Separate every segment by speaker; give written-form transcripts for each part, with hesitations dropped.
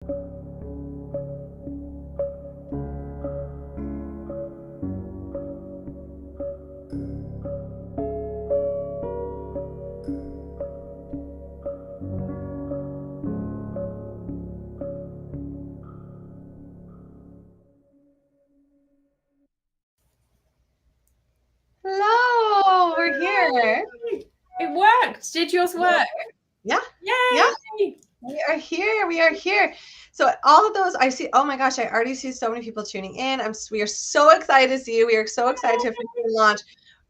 Speaker 1: Hello, we're here.
Speaker 2: It worked. Did yours work?
Speaker 1: Yeah.
Speaker 2: Yay!
Speaker 1: Yeah. We are here. We are here. So all of those I see. Oh my gosh, I already see so many people tuning in. We are so excited to see you. We are so excited to launch.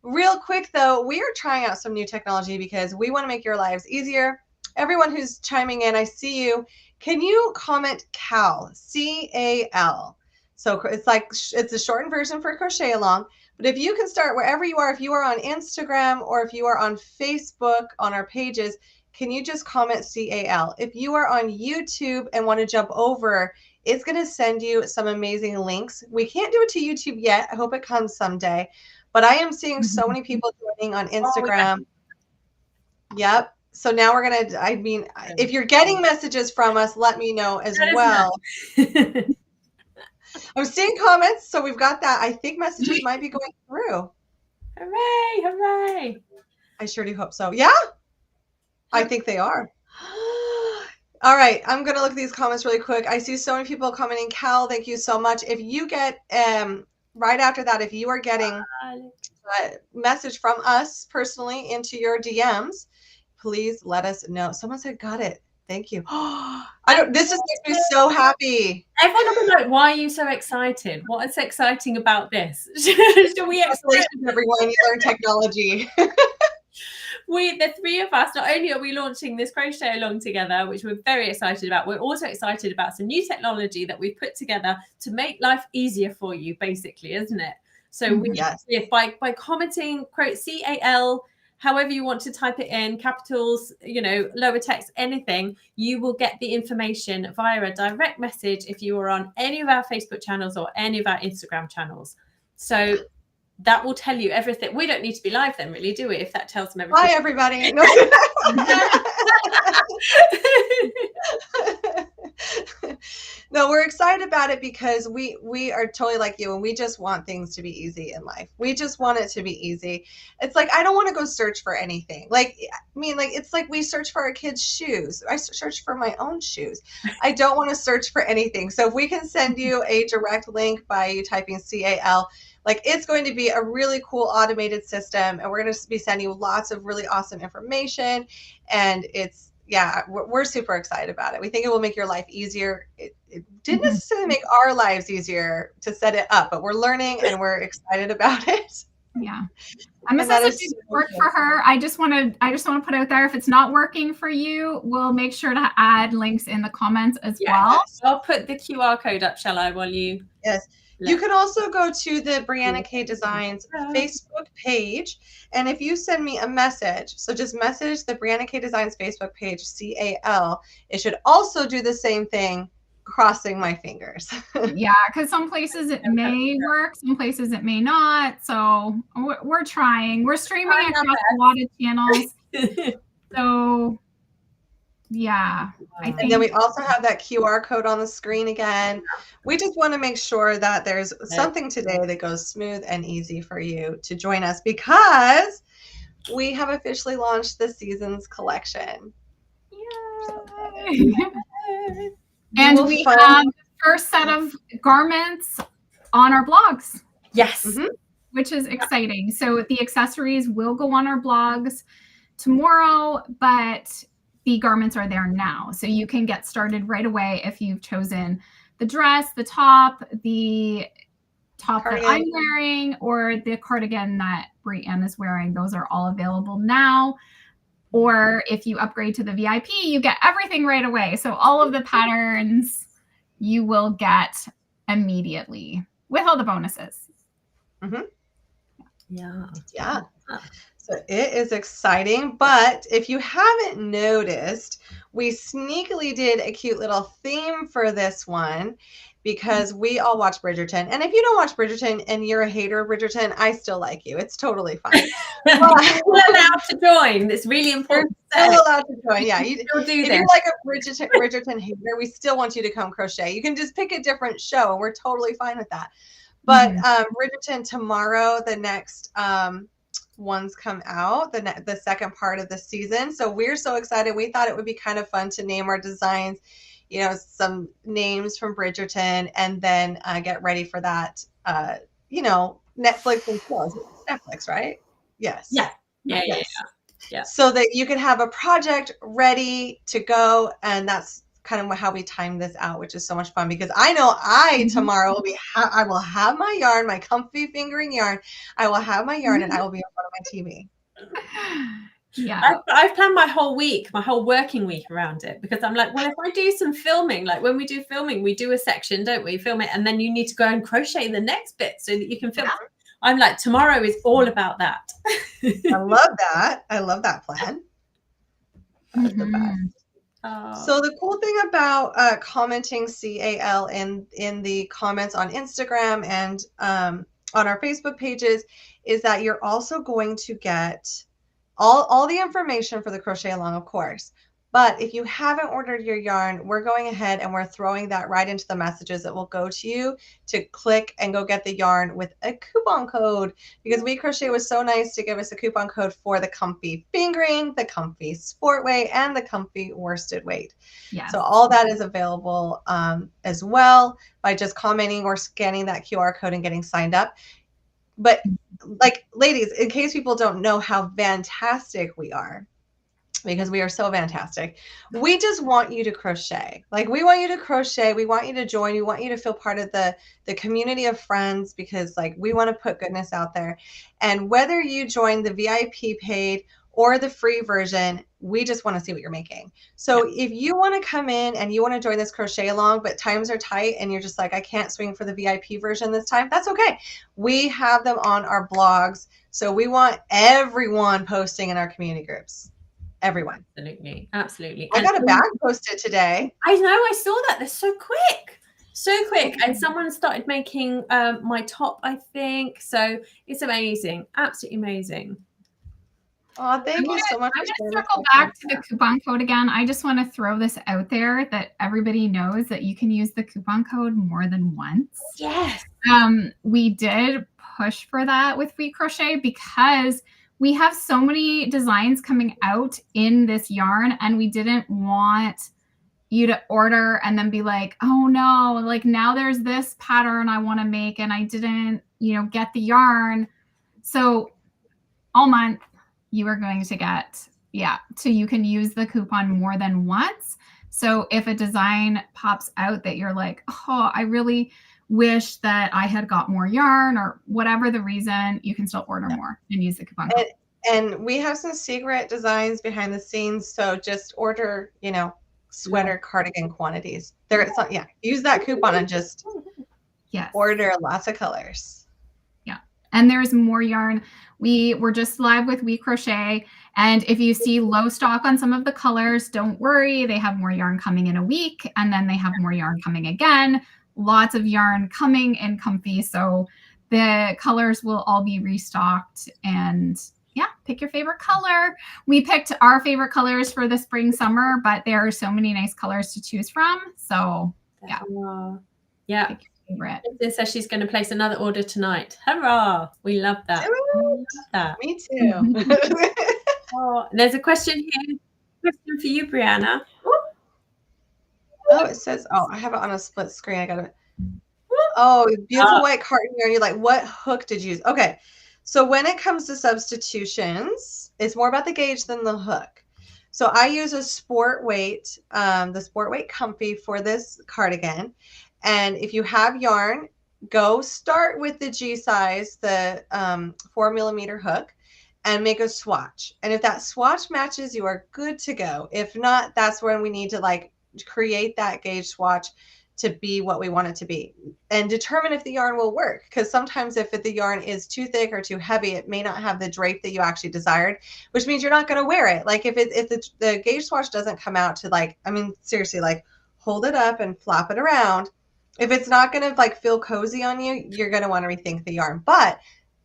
Speaker 1: Real quick though, we are trying out some new technology because we want to make your lives easier. Everyone who's chiming in, I see you. Can you comment CAL? C-A-L. So it's a shortened version for crochet along. But if you can start wherever you are, if you are on Instagram or if you are on Facebook on our pages, can you just comment CAL? If you are on YouTube and want to jump over, it's going to send you some amazing links. We can't do it to YouTube yet. I hope it comes someday. But I am seeing so many people joining on Instagram. Yep. So now we're going to, if you're getting messages from us, let me know as well. I'm seeing comments, so we've got that. I think messages might be going through.
Speaker 2: Hooray, hooray.
Speaker 1: I sure do hope so. Yeah? I think they are. All right, I'm going to look at these comments really quick. I see so many people commenting. Cal, thank you so much. If you get, right after that, if you are getting a message from us personally into your DMs, please let us know. Someone said, got it. Thank you. This just makes me so happy.
Speaker 2: Everyone will be like, why are you so excited? What is exciting about this? Should we
Speaker 1: explain to everyone you learn technology?
Speaker 2: The three of us, not only are we launching this crochet along together, which we're very excited about, we're also excited about some new technology that we've put together to make life easier for you, basically, isn't it? So by commenting, quote CAL, however you want to type it in, capitals, lower text, anything, you will get the information via a direct message if you are on any of our Facebook channels or any of our Instagram channels. So that will tell you everything. We don't need to be live then, really, do we? If that tells them everything.
Speaker 1: Bye, everybody. No. No, we're excited about it because we are totally like you, and we just want things to be easy in life. We just want it to be easy. It's like, I don't want to go search for anything. It's like we search for our kids' shoes. I search for my own shoes. I don't want to search for anything. So if we can send you a direct link by you typing CAL, it's going to be a really cool automated system, and we're going to be sending you lots of really awesome information. And we're super excited about it. We think it will make your life easier. It didn't necessarily make our lives easier to set it up, but we're learning and we're excited about it.
Speaker 3: Yeah. And this doesn't work for her. I just want to put out there, if it's not working for you, we'll make sure to add links in the comments as well.
Speaker 2: I'll put the QR code up, shall I, while you...
Speaker 1: Yes. You can also go to the Brianna K Designs Facebook page, and if you send me a message, so just message the Brianna K Designs Facebook page, CAL, it should also do the same thing, crossing my fingers.
Speaker 3: Yeah, because some places it may work, some places it may not. So we're trying. We're streaming across a lot of channels. So yeah.
Speaker 1: And then we also have that QR code on the screen again. We just want to make sure that there's something today that goes smooth and easy for you to join us, because we have officially launched the Seasons collection.
Speaker 3: Yay! And we have the first set of garments on our blogs.
Speaker 2: Yes.
Speaker 3: Which is exciting. So the accessories will go on our blogs tomorrow, but the garments are there now. So you can get started right away if you've chosen the dress, the top cardigan that I'm wearing, or the cardigan that Brianne is wearing. Those are all available now. Or if you upgrade to the VIP, you get everything right away. So all of the patterns you will get immediately with all the bonuses.
Speaker 2: Yeah.
Speaker 1: So So it is exciting, but if you haven't noticed, we sneakily did a cute little theme for this one because we all watch Bridgerton. And if you don't watch Bridgerton and you're a hater of Bridgerton, I still like you. It's totally fine.
Speaker 2: You're allowed to join. It's really important.
Speaker 1: You're still allowed to join. Yeah,
Speaker 2: Still do
Speaker 1: if
Speaker 2: this.
Speaker 1: you're like a Bridgerton hater, we still want you to come crochet. You can just pick a different show, and we're totally fine with that. But Bridgerton tomorrow, the next ones come out, the second part of the season. So we're so excited. We thought it would be kind of fun to name our designs, you know, some names from Bridgerton, and then get ready for that. You know, Netflix and shows. Netflix, right? Yes.
Speaker 2: Yeah.
Speaker 1: So that you can have a project ready to go, and that's kind of how we timed this out, which is so much fun because I know tomorrow will be I will have my yarn, my comfy fingering yarn. I will have my yarn and I will be in front of my TV.
Speaker 3: Yeah,
Speaker 2: I've planned my whole week, my whole working week around it because I'm like, well, if I do some filming, like when we do filming, we do a section, don't we? Film it, and then you need to go and crochet the next bit so that you can film. Yeah. I'm like, tomorrow is all about that.
Speaker 1: I love that. I love that plan. That is the best. So the cool thing about commenting CAL in the comments on Instagram and on our Facebook pages is that you're also going to get all the information for the crochet along, of course. But if you haven't ordered your yarn, we're going ahead and we're throwing that right into the messages that will go to you to click and go get the yarn with a coupon code, because We Crochet was so nice to give us a coupon code for the comfy fingering, the comfy sport weight, and the comfy worsted weight. Yes. So all that is available as well by just commenting or scanning that QR code and getting signed up. But like, ladies, in case people don't know how fantastic we are, because we are so fantastic, we just want you to crochet. Like, we want you to crochet. We want you to join. We want you to feel part of the community of friends, because like, we want to put goodness out there. And whether you join the VIP paid or the free version, we just want to see what you're making. So if you want to come in and you want to join this crochet along, but times are tight and you're just like, I can't swing for the VIP version this time, that's okay. We have them on our blogs. So we want everyone posting in our community groups. Everyone.
Speaker 2: Absolutely.
Speaker 1: I got a bag posted today.
Speaker 2: I know, I saw that. They're so quick. And someone started making my top, I think. So it's amazing. Absolutely amazing.
Speaker 1: Oh, thank you so much.
Speaker 3: I'm going to circle back to the coupon code again. I just want to throw this out there that everybody knows that you can use the coupon code more than once.
Speaker 2: Yes.
Speaker 3: We did push for that with We Crochet because we have so many designs coming out in this yarn, and we didn't want you to order and then be like, oh no, like now there's this pattern I want to make and I didn't, get the yarn. So all month you are going to get, so you can use the coupon more than once. So if a design pops out that you're like, oh, I really wish that I had got more yarn, or whatever the reason, you can still order more and use the coupon code.
Speaker 1: And we have some secret designs behind the scenes. So just order, sweater cardigan quantities. Use that coupon and just order lots of colors.
Speaker 3: Yeah. And there's more yarn. We were just live with We Crochet. And if you see low stock on some of the colors, don't worry. They have more yarn coming in a week, and then they have more yarn coming again. Lots of yarn coming in comfy. So the colors will all be restocked, and pick your favorite color. We picked our favorite colors for the spring, summer, but there are so many nice colors to choose from. So pick your favorite.
Speaker 2: It says she's going to place another order tonight. Hurrah! We love that.
Speaker 1: Me too.
Speaker 2: There's a question here. Question for you, Brianna.
Speaker 1: Oh, it says, I have it on a split screen. I got it. Oh, beautiful white carton yarn. You're like, what hook did you use? Okay. So when it comes to substitutions, it's more about the gauge than the hook. So I use a sport weight, the sport weight comfy for this cardigan. And if you have yarn, go start with the G size, the 4mm hook, and make a swatch. And if that swatch matches, you are good to go. If not, that's when we need to create that gauge swatch to be what we want it to be, and determine if the yarn will work. Because sometimes if the yarn is too thick or too heavy, it may not have the drape that you actually desired, which means you're not going to wear it. Like if the gauge swatch doesn't come out to, like, I mean, seriously, like hold it up and flap it around. If it's not going to like feel cozy on you, you're going to want to rethink the yarn. But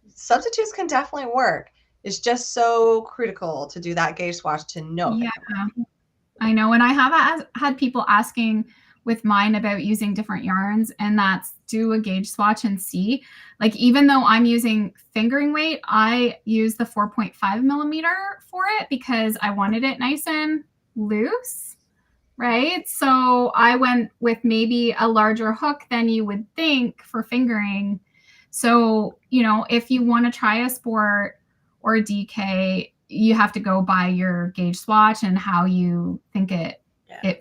Speaker 1: substitutes can definitely work. It's just so critical to do that gauge swatch to know.
Speaker 3: Yeah, I know. And I have had people asking with mine about using different yarns, and that's do a gauge swatch and see. Like, even though I'm using fingering weight, I use the 4.5 millimeter for it because I wanted it nice and loose, right? So I went with maybe a larger hook than you would think for fingering. So, you know, if you want to try a sport or a DK, you have to go by your gauge swatch and how you think it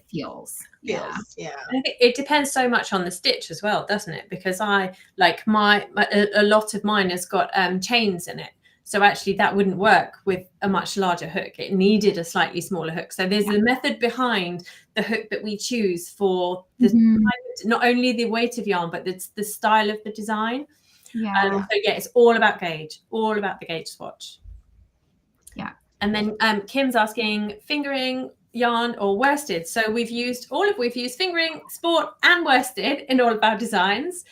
Speaker 3: feels.
Speaker 1: Yeah.
Speaker 2: I think it depends so much on the stitch as well, doesn't it? Because I like a lot of mine has got chains in it, so actually that wouldn't work with a much larger hook. It needed a slightly smaller hook. So there's a method behind the hook that we choose for the not only the weight of yarn, but it's the style of the design. So it's all about gauge, all about the gauge swatch.
Speaker 3: Yeah.
Speaker 2: And then Kim's asking, fingering yarn or worsted. So we've used fingering, sport and worsted in all of our designs.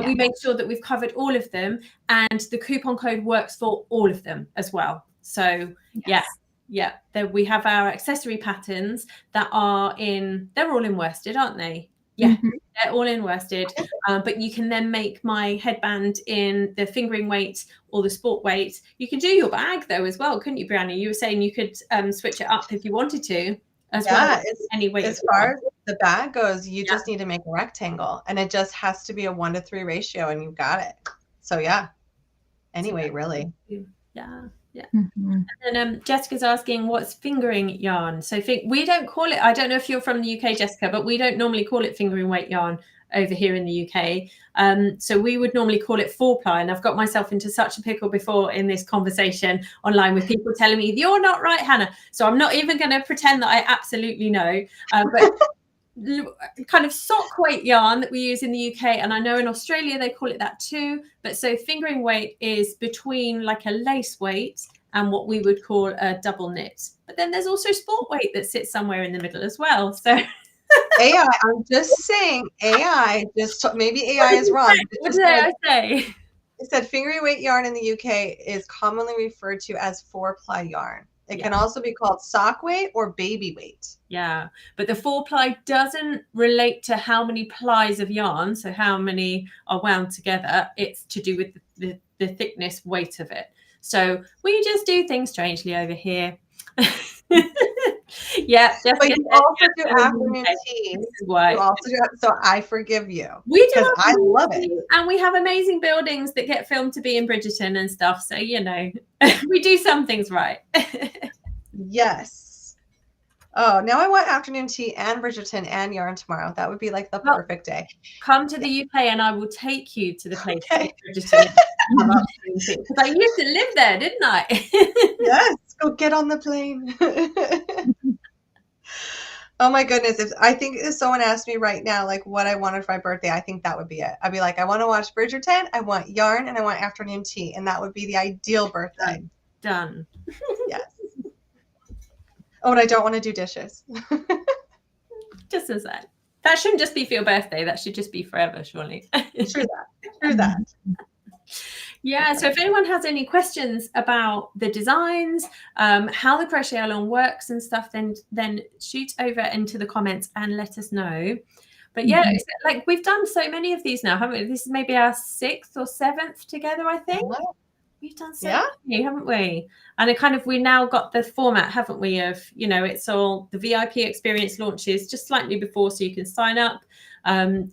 Speaker 2: We make sure that we've covered all of them, and the coupon code works for all of them as well. So then we have our accessory patterns that they're all in worsted, aren't they? Yeah, they're all in worsted. But you can then make my headband in the fingering weight or the sport weight. You can do your bag though as well, couldn't you, Brianna? You were saying you could switch it up if you wanted to as well. Any weight.
Speaker 1: As far as the bag goes, you just need to make a rectangle, and it just has to be a 1-to-3 ratio, and you've got it. So anyway, really.
Speaker 2: Yeah. And then Jessica's asking, what's fingering yarn? So we don't call it, I don't know if you're from the UK, Jessica, but we don't normally call it fingering weight yarn over here in the UK. So we would normally call it 4-ply, and I've got myself into such a pickle before in this conversation online with people telling me you're not right, Hannah. So I'm not even going to pretend that I absolutely know, but kind of sock weight yarn that we use in the UK, and I know in Australia they call it that too. But so fingering weight is between like a lace weight and what we would call a double knit. But then there's also sport weight that sits somewhere in the middle as well. So
Speaker 1: AI, I'm just saying, AI, maybe AI is wrong.
Speaker 2: What did I say?
Speaker 1: It said fingering weight yarn in the UK is commonly referred to as 4-ply yarn. It can also be called sock weight or baby weight.
Speaker 2: Yeah, but the 4-ply doesn't relate to how many plies of yarn, so how many are wound together. It's to do with the thickness, weight of it. So we just do things strangely over here. Yeah,
Speaker 1: but you also do afternoon tea.
Speaker 2: Why?
Speaker 1: You also do, so I forgive you.
Speaker 2: We do,
Speaker 1: because I love it,
Speaker 2: and we have amazing buildings that get filmed to be in Bridgerton and stuff. So we do some things right.
Speaker 1: Yes. Oh, now I want afternoon tea and Bridgerton and yarn tomorrow. That would be like the perfect day.
Speaker 2: Come to the UK and I will take you to the place in Bridgerton. Because I used to live there, didn't I?
Speaker 1: Yes, go get on the plane. Oh my goodness. If someone asked me right now, like what I wanted for my birthday, I think that would be it. I'd be like, I want to watch Bridgerton, I want yarn, and I want afternoon tea. And that would be the ideal birthday.
Speaker 2: Done.
Speaker 1: Yes. Oh, and I don't want to do dishes.
Speaker 2: Just as that shouldn't just be for your birthday. That should just be forever, surely.
Speaker 1: True that.
Speaker 2: Yeah, so if anyone has any questions about the designs, how the crochet along works and stuff, then shoot over into the comments and let us know. But yeah, it's like we've done so many of these now, haven't we? This is maybe our 6th or 7th together, I think. We've done so many, haven't we? And we now got the format, haven't we, of, it's all the VIP experience launches just slightly before, so you can sign up.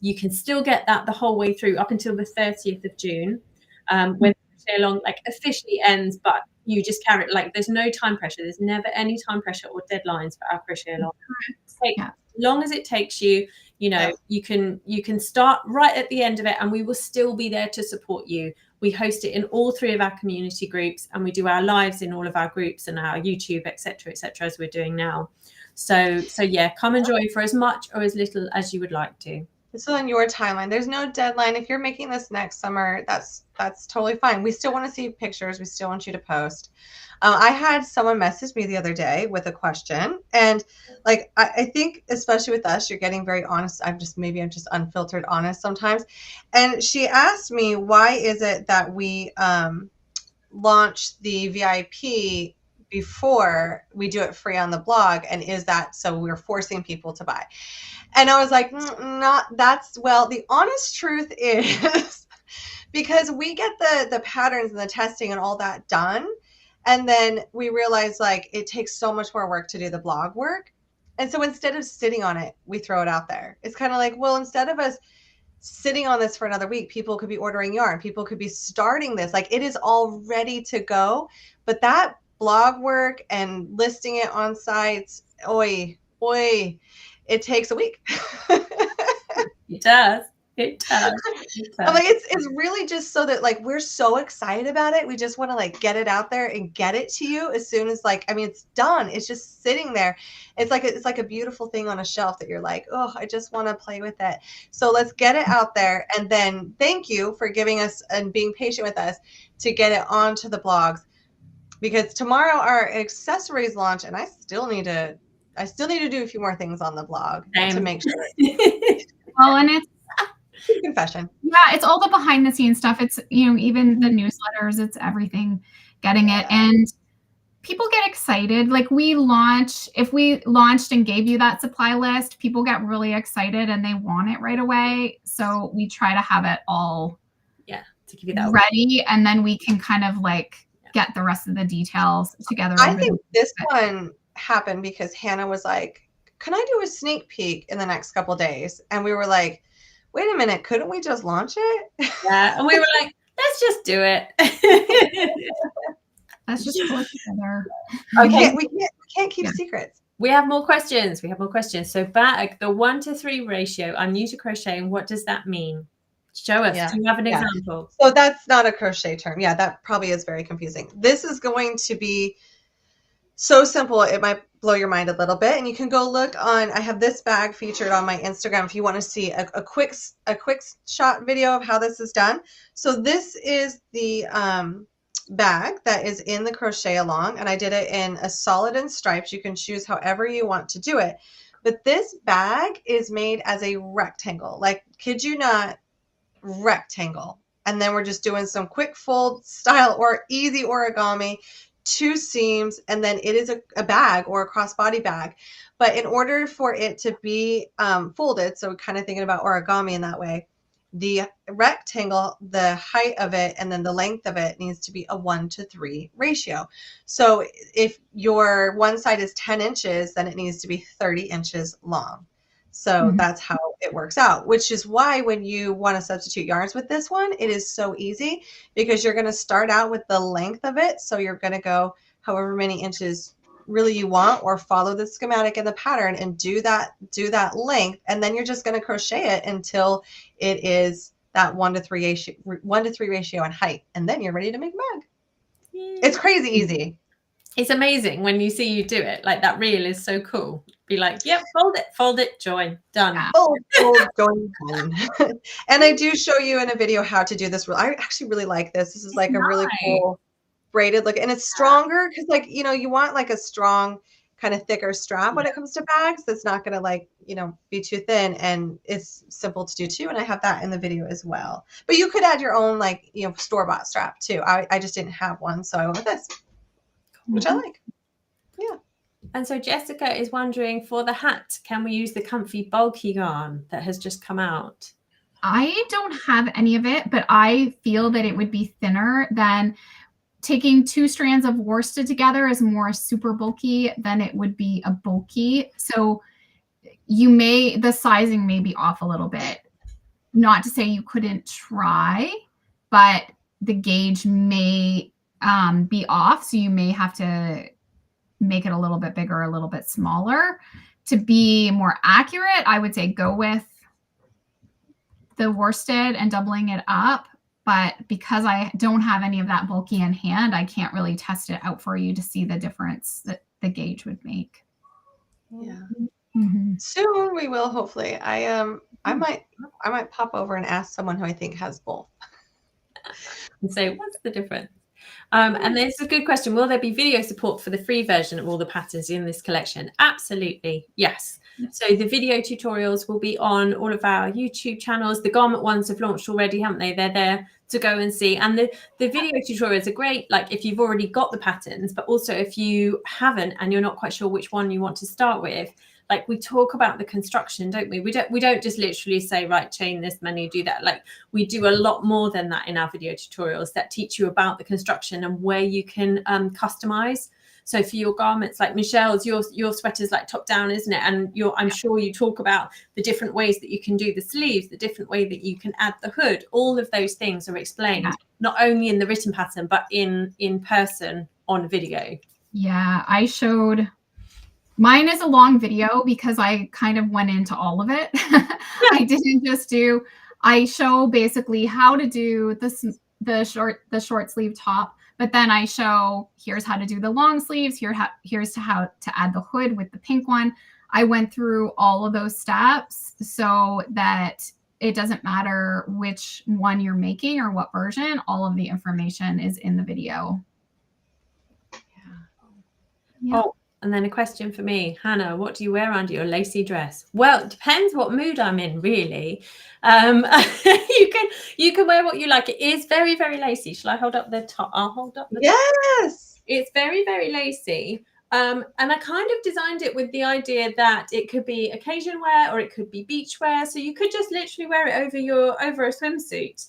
Speaker 2: You can still get that the whole way through up until the 30th of June. When Crochet Along officially ends, but you just carry it, there's no time pressure. There's never any time pressure or deadlines for our Crochet Along. Take as long as it takes you. You can start right at the end of it, and we will still be there to support you. We host it in all 3 of our community groups, and we do our lives in all of our groups and our YouTube, etc., as we're doing now. So yeah, come and join for as much or as little as you would like to.
Speaker 1: This is on your timeline. There's no deadline. If you're making this next summer, that's totally fine. We still want to see pictures. We still want you to post. I had someone message me the other day with a question, and like I think especially with us, you're getting very honest. I'm just unfiltered honest sometimes. And she asked me, why is it that we launch the VIP before we do it free on the blog, and is that so we're forcing people to buy? And I was like, the honest truth is because we get the patterns and the testing and all that done. And then we realize like it takes so much more work to do the blog work. And so instead of sitting on it, we throw it out there. It's kind of like, well, instead of us sitting on this for another week, people could be ordering yarn. People could be starting this. Like it is all ready to go. But that blog work and listing it on sites, it takes a week.
Speaker 2: It does. It does.
Speaker 1: I'm like, it's really just so that like we're so excited about it. We just want to like get it out there and get it to you as soon as it's done. It's just sitting there. It's like a beautiful thing on a shelf that you're like, oh, I just want to play with it. So let's get it out there. And then thank you for giving us and being patient with us to get it onto the blogs, because tomorrow our accessories launch, and I still need to do a few more things on the blog to make sure.
Speaker 3: Well, and it's
Speaker 1: confession.
Speaker 3: Yeah, it's all the behind the scenes stuff. It's, even the newsletters, it's everything, getting it. And people get excited. Like if we launched and gave you that supply list, people get really excited and they want it right away. So we try to have it all
Speaker 2: to give you that
Speaker 3: ready. And then we can kind of get the rest of the details together.
Speaker 1: I think this one happened because Hannah was like, can I do a sneak peek in the next couple of days? And we were like, wait a minute, couldn't we just launch it?
Speaker 2: Yeah, and we were like, let's just do it.
Speaker 3: Let's just pull it together.
Speaker 1: Okay, we can't keep secrets.
Speaker 2: We have more questions. So bag, the 1-to-3 ratio. I'm new to crocheting. What does that mean? Show us. Do you have an example?
Speaker 1: So that's not a crochet term. Yeah, that probably is very confusing. This is going to be so simple. It might blow your mind a little bit. And you can go look I have this bag featured on my Instagram if you want to see a quick shot video of how this is done. So this is the bag that is in the crochet along, and I did it in a solid and stripes. You can choose however you want to do it. But this bag is made as a rectangle, like, kid you not, rectangle. And then we're just doing some quick fold style or easy origami, 2 seams, and then it is a bag or a crossbody bag. But in order for it to be folded, so kind of thinking about origami in that way, the rectangle, the height of it and then the length of it needs to be a 1-to-3 ratio. So if your one side is 10 inches, then it needs to be 30 inches long. So that's how it works out, which is why when you want to substitute yarns with this one, it is so easy, because you're going to start out with the length of it. So you're going to go however many inches really you want, or follow the schematic and the pattern and do that length. And then you're just going to crochet it until it is that 1-to-3 ratio in height. And then you're ready to make a bag. It's crazy easy.
Speaker 2: It's amazing when you see you do it. Like, that reel is so cool. Be like, yep, fold it, join, done.
Speaker 1: Fold, join, done. And I do show you in a video how to do this. I actually really like this. This is like a really cool braided look, and it's stronger because, like, you want like a strong kind of thicker strap when it comes to bags that's not going to be too thin, and it's simple to do too. And I have that in the video as well. But you could add your own store-bought strap too. I just didn't have one, so I went with this, which I like. Yeah.
Speaker 2: And so Jessica is wondering, for the hat, can we use the comfy bulky yarn that has just come out?
Speaker 3: I don't have any of it, but I feel that it would be thinner than taking 2 strands of worsted together is more super bulky than it would be a bulky. So the sizing may be off a little bit. Not to say you couldn't try, but the gauge may be off. So you may have to make it a little bit bigger, a little bit smaller. To be more accurate, I would say go with the worsted and doubling it up. But because I don't have any of that bulky in hand, I can't really test it out for you to see the difference that the gauge would make.
Speaker 1: Yeah. Soon we will, hopefully. I might pop over and ask someone who I think has both.
Speaker 2: And say, what's the difference? And there's a good question. Will there be video support for the free version of all the patterns in this collection? Absolutely, yes. So the video tutorials will be on all of our YouTube channels. The garment ones have launched already, haven't they? They're there to go and see. And the video tutorials are great, like if you've already got the patterns, but also if you haven't and you're not quite sure which one you want to start with. Like we talk about the construction, don't we? We don't just literally say, right, chain this many, do that. Like we do a lot more than that in our video tutorials that teach you about the construction and where you can customize. So for your garments, like Michelle's, your sweater's like top down, isn't it? And I'm sure you talk about the different ways that you can do the sleeves, the different way that you can add the hood. All of those things are explained, not only in the written pattern, but in person on video.
Speaker 3: Yeah, I showed. Mine is a long video because I kind of went into all of it. I didn't just do, I show basically how to do this, the short sleeve top, but then I show here's how to do the long sleeves, here's how to add the hood with the pink one. I went through all of those steps so that it doesn't matter which one you're making or what version, all of the information is in the video.
Speaker 2: Yeah. Oh. And then a question for me, Hannah, what do you wear under your lacy dress? Well, it depends what mood I'm in, really. You can wear what you like. It is very, very lacy. Shall I hold up the top? I'll hold up the
Speaker 1: top.
Speaker 2: It's very, very lacy. And I kind of designed it with the idea that it could be occasion wear or it could be beach wear. So you could just literally wear it over a swimsuit.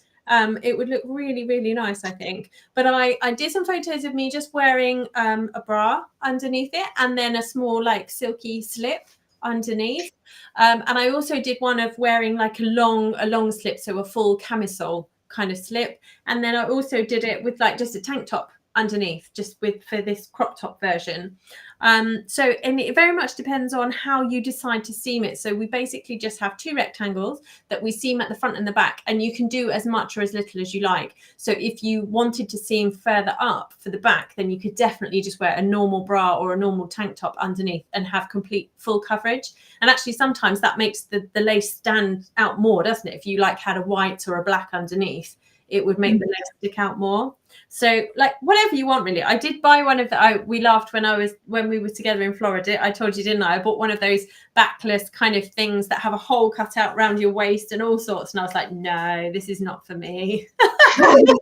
Speaker 2: It would look really, really nice, I think. But I did some photos of me just wearing a bra underneath it and then a small like silky slip underneath. And I also did one of wearing like a long slip, so a full camisole kind of slip. And then I also did it with like just a tank top underneath, just for this crop top version. And it very much depends on how you decide to seam it. So we basically just have 2 rectangles that we seam at the front and the back, and you can do as much or as little as you like. So if you wanted to seam further up for the back, then you could definitely just wear a normal bra or a normal tank top underneath and have complete full coverage. And actually sometimes that makes the lace stand out more, doesn't it? If you like had a white or a black underneath, it would make the legs stick out more. So like whatever you want, really. I did buy one of we laughed when we were together in Florida. I told you, didn't I? I bought one of those backless kind of things that have a hole cut out around your waist and all sorts. And I was like, no, this is not for me. It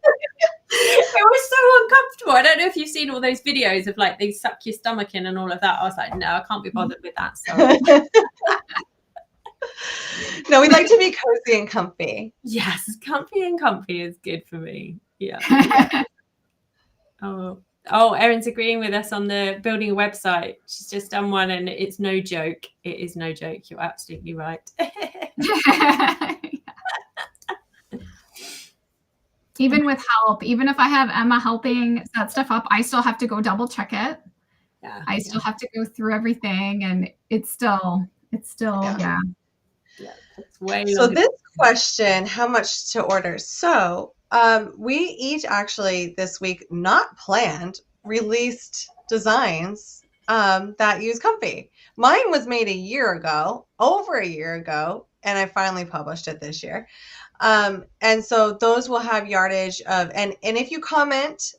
Speaker 2: was so uncomfortable. I don't know if you've seen all those videos of like they suck your stomach in and all of that. I was like, no, I can't be bothered with that. So
Speaker 1: no, we like to be cozy and comfy.
Speaker 2: Yes, comfy and comfy is good for me. Yeah. Oh, Erin's agreeing with us on the building a website. She's just done one and it's no joke. It is no joke. You're absolutely right.
Speaker 3: Even with help, even if I have Emma helping set stuff up, I still have to go double check it. Yeah. I still have to go through everything, and it's still yeah.
Speaker 2: It's way
Speaker 1: so this question, how much to order? So we each actually this week, not planned, released designs that use Comfy. Mine was made over a year ago, and I finally published it this year. And so those will have yardage of, and if you comment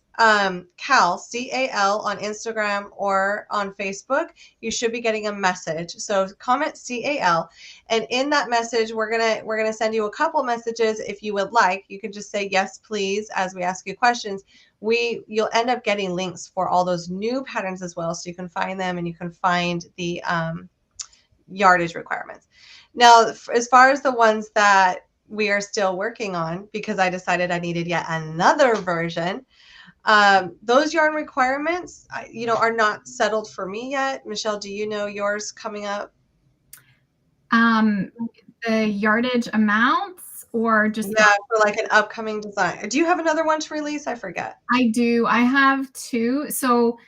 Speaker 1: Cal, C-A-L on Instagram or on Facebook, you should be getting a message. So comment C-A-L, and in that message, we're gonna send you a couple messages. If you would like, you can just say yes, please, as we ask you questions. You'll end up getting links for all those new patterns as well, so you can find them and you can find the yardage requirements. Now, as far as the ones that we are still working on, because I decided I needed yet another version. Those yarn requirements, are not settled for me yet. Michelle, do you know yours coming up?
Speaker 3: The yardage amounts, or just
Speaker 1: for like an upcoming design. Do you have another one to release? I forget.
Speaker 3: I do. I have 2. So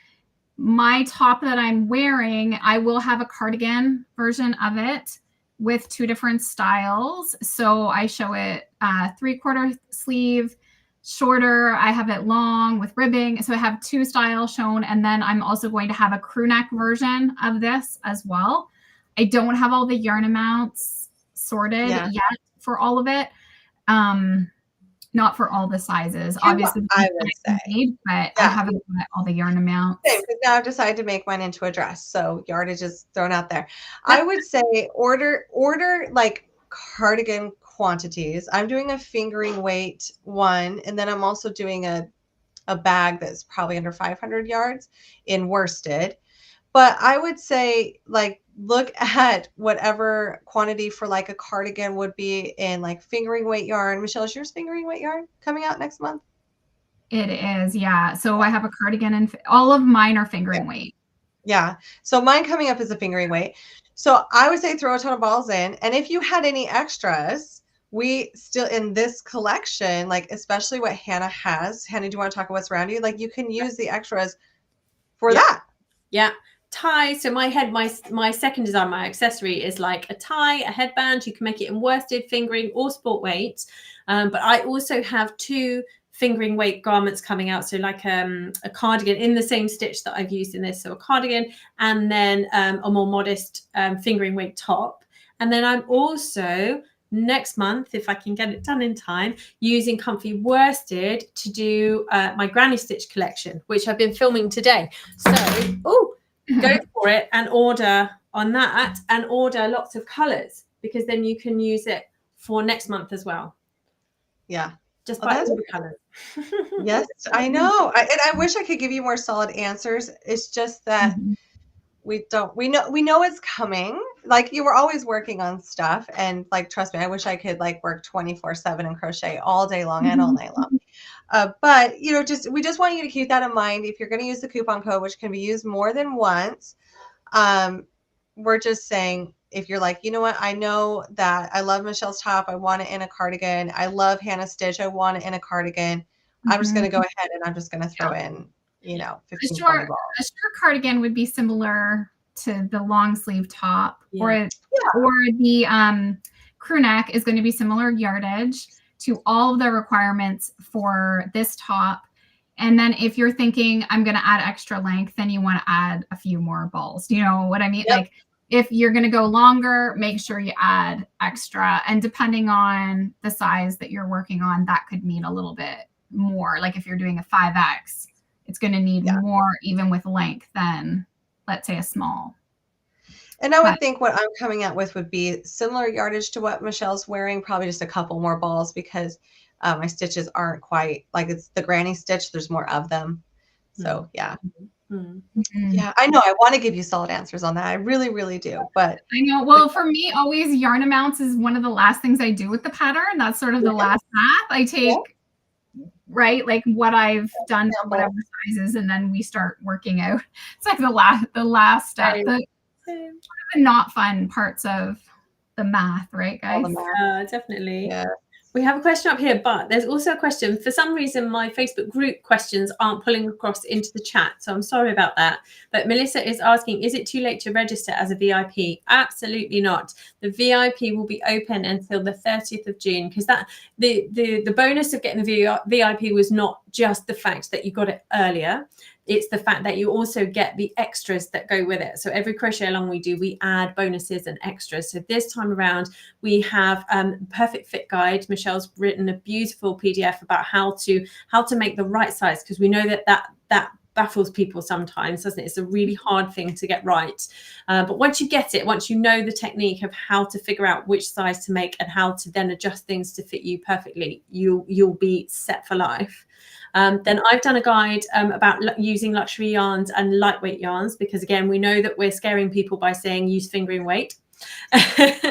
Speaker 3: my top that I'm wearing, I will have a cardigan version of it with 2 different styles. So I show it 3/4 sleeve, shorter. I have it long with ribbing. So I have 2 styles shown. And then I'm also going to have a crew neck version of this as well. I don't have all the yarn amounts sorted yet for all of it. Not for all the sizes, obviously,
Speaker 1: I would say.
Speaker 3: made, but I haven't got all the yarn amounts.
Speaker 1: Same, because now I've decided to make mine into a dress, so Yardage is thrown out there. I would say order like cardigan quantities. I'm doing a fingering weight one, and then I'm also doing a bag that's probably under 500 yards in worsted. But I would say, like, look at whatever quantity for like a cardigan would be in like fingering weight yarn. Michelle, is yours fingering weight yarn coming out next month?
Speaker 3: It is, yeah. So I have a cardigan and all of mine are fingering weight.
Speaker 1: Yeah. So mine coming up is a fingering weight. So I would say throw a ton of balls in. And if you had any extras, we still in this collection, like especially what Hannah has. Hannah, do you want to talk about what's around you? Like you can use the extras for that.
Speaker 2: Yeah. Tie. So my second design, my accessory is like a tie, a headband. You can make it in worsted, fingering, or sport weight. But I also have 2 fingering weight garments coming out. So like a cardigan in the same stitch that I've used in this. So a cardigan and then a more modest fingering weight top. And then I'm also next month, if I can get it done in time, using comfy worsted to do my granny stitch collection, which I've been filming today. So, go for it and order on that and order lots of colors, because then you can use it for next month as well.
Speaker 1: Yeah.
Speaker 2: Just buy all the colors.
Speaker 1: Yes, I know. And I wish I could give you more solid answers. It's just that we know it's coming. Like you were always working on stuff, and like trust me, I wish I could like work 24/7 and crochet all day long and all night long. But you know, we just want you to keep that in mind. If you're going to use the coupon code, which can be used more than once, we're just saying, if you're like, you know what, I know that I love Michelle's top, I want it in a cardigan. I love Hannah's stitch, I want it in a cardigan. I'm just going to go ahead and I'm just going to throw in, you know, 15, 20 balls.
Speaker 3: A short cardigan would be similar to the long sleeve top, or the crew neck is going to be similar yardage to all of the requirements for this top. And then if you're thinking I'm going to add extra length, then you want to add a few more balls. Do you know what I mean?
Speaker 1: Yep.
Speaker 3: Like if you're going to go longer, make sure you add extra. And depending on the size that you're working on, that could mean a little bit more. Like if you're doing a 5X, it's going to need more even with length than, let's say, a small.
Speaker 1: And I would think what I'm coming out with would be similar yardage to what Michelle's wearing, probably just a couple more balls, because my stitches aren't quite like it's the granny stitch. There's more of them. So yeah. Yeah, I know. I want to give you solid answers on that. I really, really do. But
Speaker 3: I know. Well, for me, always yarn amounts is one of the last things I do with the pattern. That's sort of the last path I take, right? Like what I've done for whatever sizes, and then we start working out. It's like the last step. The not fun parts of the math, right, guys?
Speaker 2: Definitely.
Speaker 1: Yeah.
Speaker 2: We have a question up here, but there's also a question. For some reason, my Facebook group questions aren't pulling across into the chat, so I'm sorry about that. But Melissa is asking, is it too late to register as a VIP? Absolutely not. The VIP will be open until the 30th of June, because that the bonus of getting the VIP was not just the fact that you got it earlier. It's the fact that you also get the extras that go with it. So every crochet along we do, we add bonuses and extras. So this time around, we have perfect fit guide. Michelle's written a beautiful PDF about how to make the right size, because we know that baffles people sometimes, doesn't it? It's a really hard thing to get right. But once you get it, once you know the technique of how to figure out which size to make and how to then adjust things to fit you perfectly, you'll be set for life. Then I've done a guide about using luxury yarns and lightweight yarns, because again, we know that we're scaring people by saying use fingering weight.
Speaker 1: Scary.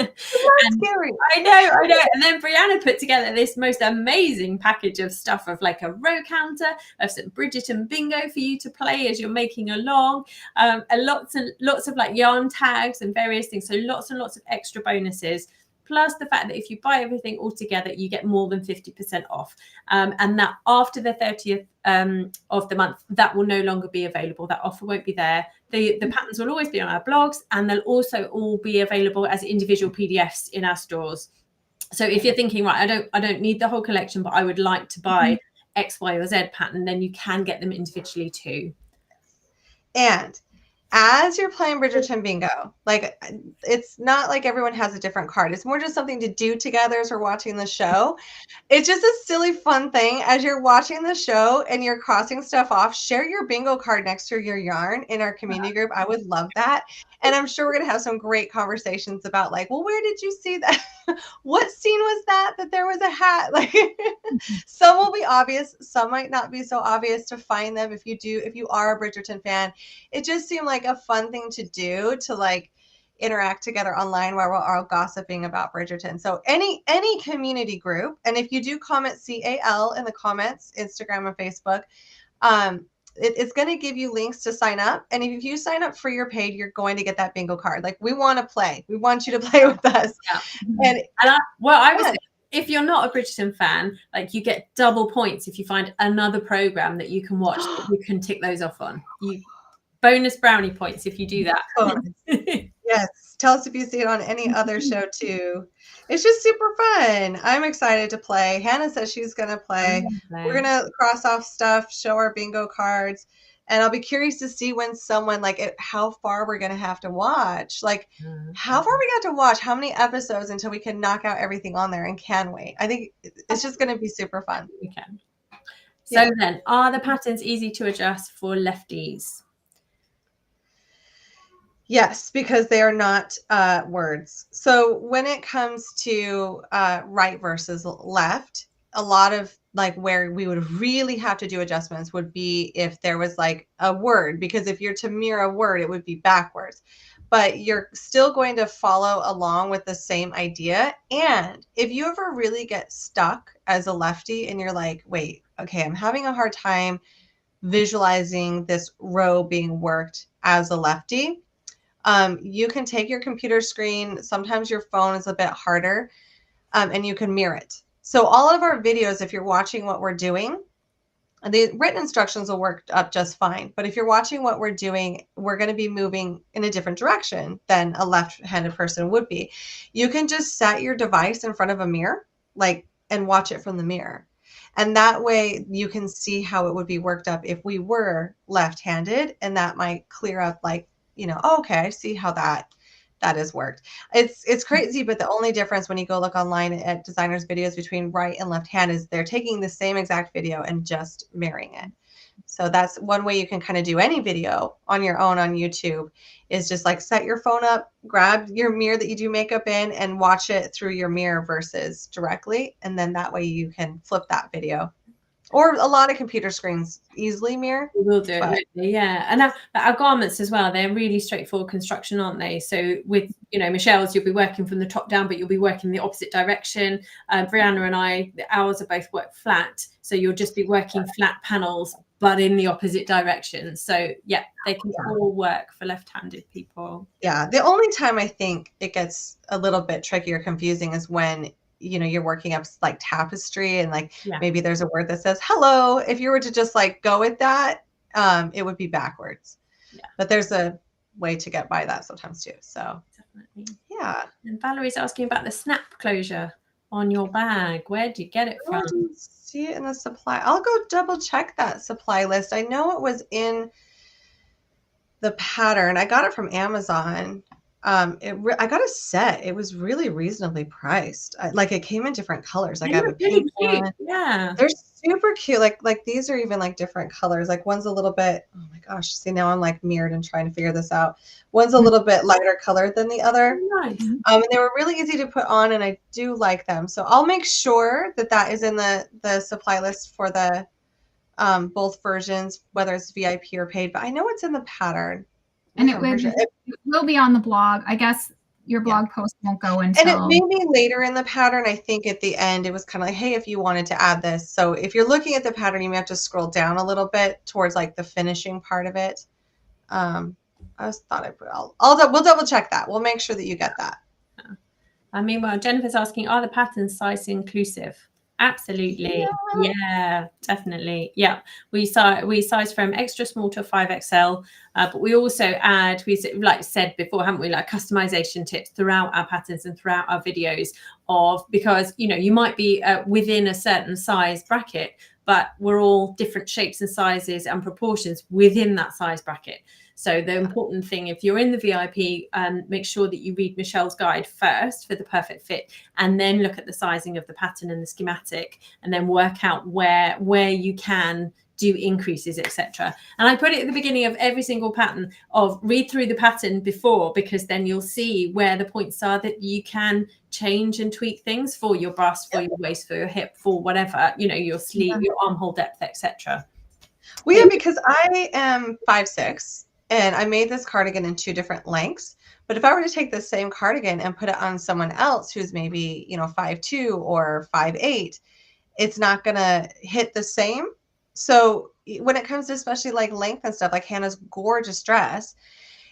Speaker 2: I know. And then Brianna put together this most amazing package of stuff, of like a row counter, of some Bridgerton bingo for you to play as you're making along, and lots of like yarn tags and various things. So lots and lots of extra bonuses. Plus the fact that if you buy everything all together, you get more than 50% off. And that after the 30th of the month, that will no longer be available. That offer won't be there. The patterns will always be on our blogs, and they'll also all be available as individual PDFs in our stores. So if you're thinking, right, I don't need the whole collection, but I would like to buy X, Y, or Z pattern, then you can get them individually too.
Speaker 1: And as you're playing Bridgerton bingo, like it's not like everyone has a different card. It's more just something to do together as we're watching the show. It's just a silly, fun thing as you're watching the show and you're crossing stuff off. Share your bingo card next to your yarn in our community group. I would love that. And I'm sure we're going to have some great conversations about like, well, where did you see that? What scene was that there was a hat? Like some will be obvious. Some might not be so obvious to find them. If you are a Bridgerton fan, it just seemed like a fun thing to do to like interact together online while we're all gossiping about Bridgerton. So any community group, and if you do comment CAL in the comments, Instagram and Facebook, it's going to give you links to sign up. And if you sign up free or paid, you're going to get that bingo card. Like we want to play. We want you to play with us.
Speaker 2: Yeah. And I was if you're not a Bridgerton fan, like you get double points if you find another program that you can watch that you can tick those off on. You bonus brownie points if you do that.
Speaker 1: Yes. Tell us if you see it on any other show too. It's just super fun. I'm excited to play. Hannah says she's going to play. We're going to cross off stuff, show our bingo cards. And I'll be curious to see when someone like how far we're going to have to watch. Like how far we got to watch, how many episodes until we can knock out everything on there, and can we? I think it's just going to be super fun.
Speaker 2: We can. So then, are the patterns easy to adjust for lefties?
Speaker 1: Yes, because they are not words. So when it comes to right versus left, a lot of like where we would really have to do adjustments would be if there was like a word, because if you're to mirror a word, it would be backwards. But you're still going to follow along with the same idea. And if you ever really get stuck as a lefty and you're like, wait, okay, I'm having a hard time visualizing this row being worked as a lefty, you can take your computer screen. Sometimes your phone is a bit harder, and you can mirror it. So all of our videos, if you're watching what we're doing, the written instructions will work up just fine. But if you're watching what we're doing, we're going to be moving in a different direction than a left-handed person would be. You can just set your device in front of a mirror, like, and watch it from the mirror. And that way you can see how it would be worked up if we were left-handed, and that might clear up like, you know, oh, okay, I see how that is worked. It's crazy, but the only difference when you go look online at designers' videos between right and left hand is they're taking the same exact video and just mirroring it. So that's one way you can kind of do any video on your own on YouTube, is just like set your phone up, grab your mirror that you do makeup in, and watch it through your mirror versus directly. And then that way you can flip that video. Or a lot of computer screens easily mirror.
Speaker 2: We will do it, yeah. And our garments as well, they're really straightforward construction, aren't they? So with, you know, Michelle's, you'll be working from the top down, but you'll be working the opposite direction. Brianna and I, ours are both work flat. So you'll just be working flat panels, but in the opposite direction. So yeah, they can all work for left-handed people.
Speaker 1: Yeah. The only time I think it gets a little bit tricky or confusing is when, you know, you're working up like tapestry and like maybe there's a word that says hello. If you were to just like go with that, it would be backwards. Yeah. But there's a way to get by that sometimes too. So definitely. Yeah.
Speaker 2: And Valerie's asking about the snap closure on your bag. Where do you get it from?
Speaker 1: I didn't see it in the supply. I'll go double check that supply list. I know it was in the pattern. I got it from Amazon. I got a set. It was really reasonably priced. Like it came in different colors. Like I have a pink one.
Speaker 2: Yeah,
Speaker 1: they're super cute. Like these are even like different colors. Like one's a little bit, oh my gosh, see now I'm like mirrored and trying to figure this out. One's a little bit lighter colored than the other.
Speaker 2: Nice.
Speaker 1: And they were really easy to put on, and I do like them. So I'll make sure that is in the supply list for the both versions, whether it's VIP or paid. But I know it's in the pattern.
Speaker 3: And it will be on the blog. I guess your blog post won't go until...
Speaker 1: And it may be later in the pattern. I think at the end, it was kind of like, hey, if you wanted to add this. So if you're looking at the pattern, you may have to scroll down a little bit towards like the finishing part of it. I just thought we'll double check that. We'll make sure that you get that.
Speaker 2: Meanwhile, Jennifer's asking, are the patterns size inclusive? Absolutely. Yeah, definitely. Yeah. We size from extra small to 5XL, but we also add, like said before, haven't we, like customization tips throughout our patterns and throughout our videos because, you know, you might be within a certain size bracket, but we're all different shapes and sizes and proportions within that size bracket. So the important thing, if you're in the VIP, make sure that you read Michelle's guide first for the perfect fit, and then look at the sizing of the pattern and the schematic, and then work out where you can do increases, etc. And I put it at the beginning of every single pattern of read through the pattern before, because then you'll see where the points are that you can change and tweak things for your bust, for your waist, for your hip, for whatever, you know, your sleeve, your armhole depth, etc.
Speaker 1: Well, yeah, because I am 5'6", and I made this cardigan in 2 different lengths. But if I were to take the same cardigan and put it on someone else who's maybe, you know, 5'2" or 5'8", it's not gonna hit the same. So when it comes to especially like length and stuff, like Hannah's gorgeous dress,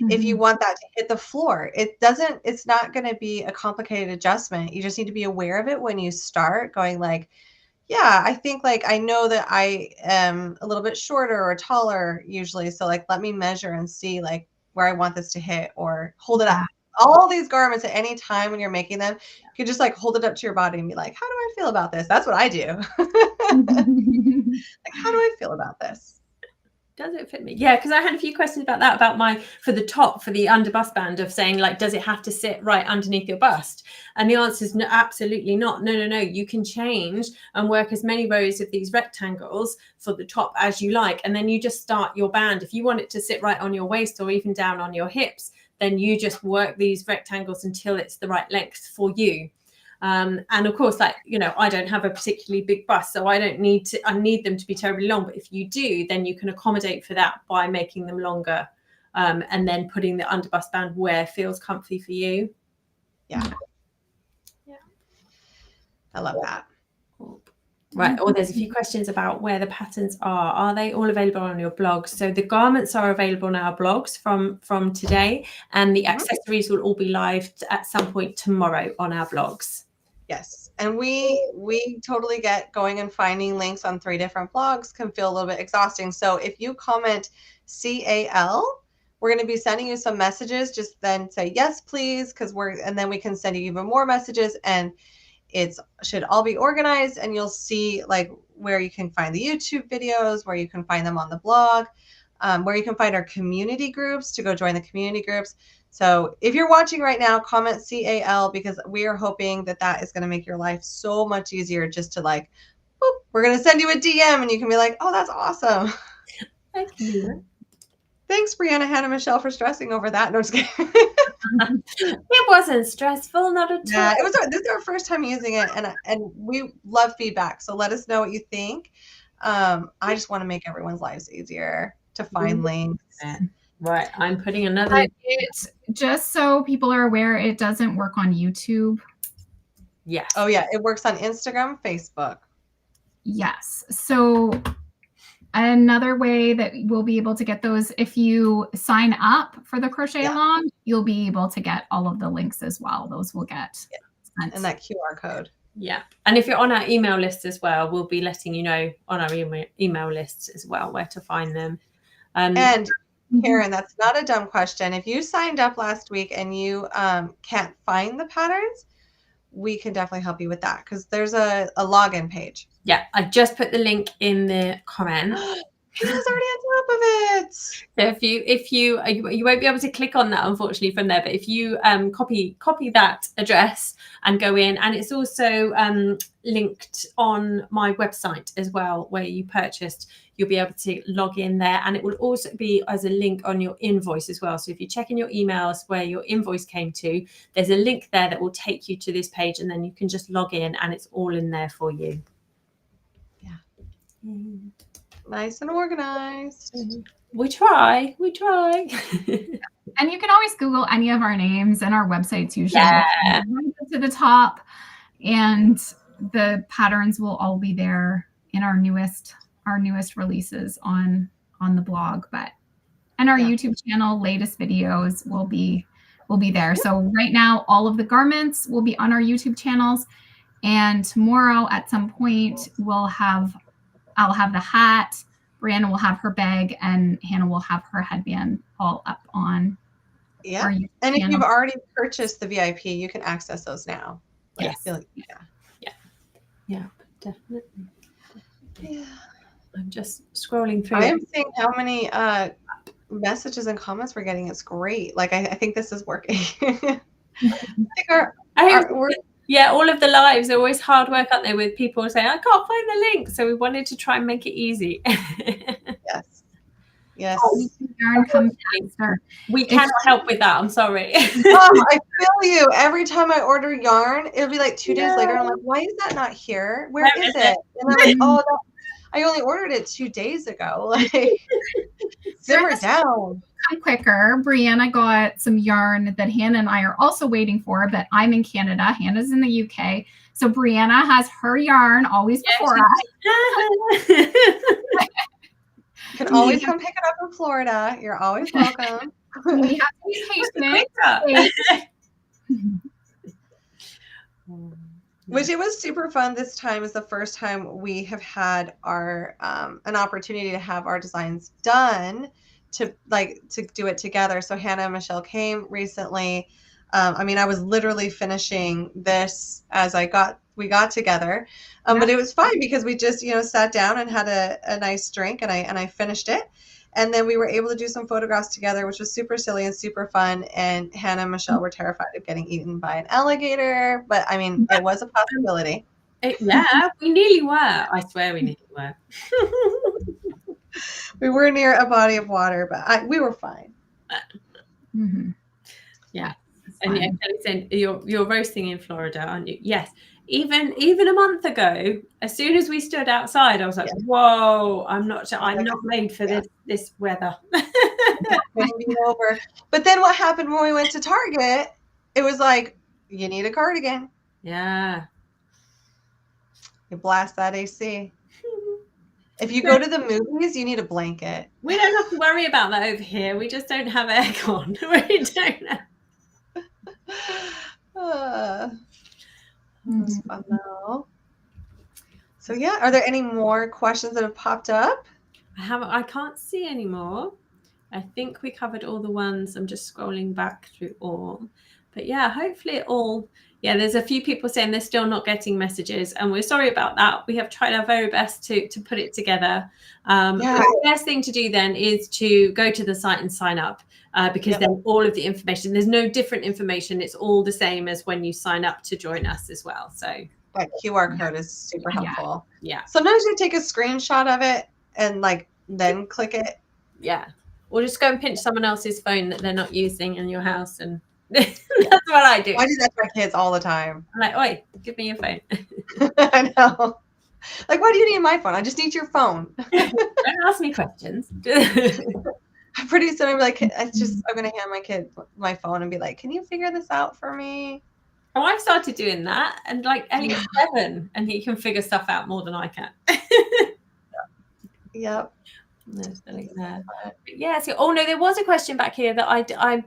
Speaker 1: if you want that to hit the floor, it's not going to be a complicated adjustment. You just need to be aware of it when you start going like, yeah, I think like I know that I am a little bit shorter or taller usually. So like, let me measure and see like where I want this to hit, or hold it up. All these garments at any time when you're making them, you can just like hold it up to your body and be like, how do I feel about this? That's what I do. Like, how do I feel about this?
Speaker 2: Does it fit me? Yeah, because I had a few questions about that, about for the top, for the under bust band, of saying like, does it have to sit right underneath your bust? And the answer is no, absolutely not. No. You can change and work as many rows of these rectangles for the top as you like. And then you just start your band. If you want it to sit right on your waist or even down on your hips, then you just work these rectangles until it's the right length for you. And of course, like, you know, I don't have a particularly big bust, so I need them to be terribly long. But if you do, then you can accommodate for that by making them longer, and then putting the under bust band where feels comfy for you.
Speaker 1: Yeah. I love that.
Speaker 2: Right. Oh, there's a few questions about where the patterns are. Are they all available on your blogs? So the garments are available on our blogs from today, and the accessories will all be live at some point tomorrow on our blogs.
Speaker 1: Yes. And we totally get going and finding links on 3 different blogs can feel a little bit exhausting. So if you comment CAL, we're going to be sending you some messages. Just then say yes, please, and then we can send you even more messages, and it should all be organized, and you'll see like where you can find the YouTube videos, where you can find them on the blog, where you can find our community groups to go join the community groups. So if you're watching right now, comment CAL, because we are hoping that is going to make your life so much easier. Just to like, boop, we're going to send you a DM and you can be like, oh, that's awesome.
Speaker 2: Thank you.
Speaker 1: Thanks, Brianna, Hannah, Michelle, for stressing over that. No, just kidding.
Speaker 2: It wasn't stressful, not at all.
Speaker 1: Yeah, this is our first time using it, and we love feedback. So let us know what you think. I just want to make everyone's lives easier to find links.
Speaker 2: Right, I'm putting another.
Speaker 3: Just so people are aware, it doesn't work on YouTube.
Speaker 2: Yes.
Speaker 1: Oh yeah, it works on Instagram, Facebook.
Speaker 3: Yes. So another way that we'll be able to get those, if you sign up for the crochet along, you'll be able to get all of the links as well. Those will get sent.
Speaker 1: And that QR code.
Speaker 2: Yeah. And if you're on our email list as well, we'll be letting you know on our email lists as well where to find them.
Speaker 1: And Karen, that's not a dumb question. If you signed up last week and you can't find the patterns, we can definitely help you with that, because there's a login page.
Speaker 2: Yeah, I just put the link in the comment.
Speaker 1: Hannah's already on top of it.
Speaker 2: So if you won't be able to click on that, unfortunately, from there, but if you copy that address and go in, and it's also linked on my website as well, where you purchased, you'll be able to log in there, and it will also be as a link on your invoice as well. So if you check in your emails where your invoice came to, there's a link there that will take you to this page, and then you can just log in and it's all in there for you.
Speaker 1: Yeah. Nice and organized.
Speaker 2: We try.
Speaker 3: And you can always Google any of our names, and our websites usually to the top, and the patterns will all be there in our newest releases on the blog, and our YouTube channel, latest videos will be there. So right now, all of the garments will be on our YouTube channels, and tomorrow at some point I'll have the hat, Brianna will have her bag, and Hannah will have her headband all up on our YouTube
Speaker 1: and
Speaker 3: channel.
Speaker 1: if you've already purchased the VIP, you can access those now.
Speaker 2: Yes.
Speaker 1: Yeah,
Speaker 2: definitely.
Speaker 1: Yeah.
Speaker 2: I'm just scrolling through.
Speaker 1: I am seeing how many messages and comments we're getting is great. Like, I think this is working. I think
Speaker 2: all of the lives are always hard work, aren't they? With people saying, I can't find the link. So we wanted to try and make it easy.
Speaker 1: Yes. Yes.
Speaker 3: Yarn comes faster.
Speaker 2: We cannot help with that. I'm sorry.
Speaker 1: I feel you. Every time I order yarn, it'll be like 2 days later. I'm like, why is that not here? Where is it? And I'm like, oh, I only ordered it 2 days ago. Like, simmer down.
Speaker 3: Come quicker. Brianna got some yarn that Hannah and I are also waiting for, but I'm in Canada. Hannah's in the UK. So Brianna has her yarn always before us.
Speaker 1: You can always come pick it up in Florida. You're always welcome.
Speaker 3: We have to be patient.
Speaker 1: Which it was super fun. This time is the first time we have had our an opportunity to have our designs done to do it together. So Hannah and Michelle came recently. I mean, I was literally finishing this as we got together. But it was fine because we just, sat down and had a nice drink and I finished it. And then we were able to do some photographs together, which was super silly and super fun. And Hannah and Michelle were terrified of getting eaten by an alligator. But I mean, it was a possibility.
Speaker 2: Yeah, we nearly were. I swear we nearly were.
Speaker 1: We were near a body of water, but we were fine.
Speaker 3: Mm-hmm.
Speaker 2: Yeah. And Kelly said you're roasting in Florida, aren't you? Yes. Even a month ago, as soon as we stood outside, I was like, "Whoa! I'm not made for this weather."
Speaker 1: Over. But then what happened when we went to Target? It was like, you need a cardigan.
Speaker 2: Yeah.
Speaker 1: You blast that AC. If you go to the movies, you need a blanket.
Speaker 2: We don't have to worry about that over here. We just don't have aircon. We don't have.
Speaker 1: That's fun though. So yeah, are there any more questions that have popped up?
Speaker 2: I can't see any more. I think we covered all the ones. I'm just scrolling back through all. But yeah, hopefully there's a few people saying they're still not getting messages, and we're sorry about that. We have tried our very best to put it together. The best thing to do then is to go to the site and sign up, because then all of the information, there's no different information. It's all the same as when you sign up to join us as well. So
Speaker 1: that QR code is super helpful.
Speaker 2: Yeah.
Speaker 1: Sometimes you take a screenshot of it and then click it.
Speaker 2: Yeah. Or just go and pinch someone else's phone that they're not using in your house, and that's what I do.
Speaker 1: I do that to my kids all the time.
Speaker 2: I'm like, oi, give me your phone.
Speaker 1: I know. Like, why do you need my phone? I just need your phone.
Speaker 2: Don't ask me questions.
Speaker 1: Pretty soon I'm like, I'm going to hand my kid my phone and be like, can you figure this out for me?
Speaker 2: Oh, I've started doing that. And Elliot's 7 and he can figure stuff out more than I can.
Speaker 1: Yep.
Speaker 2: Yeah. So, there was a question back here that I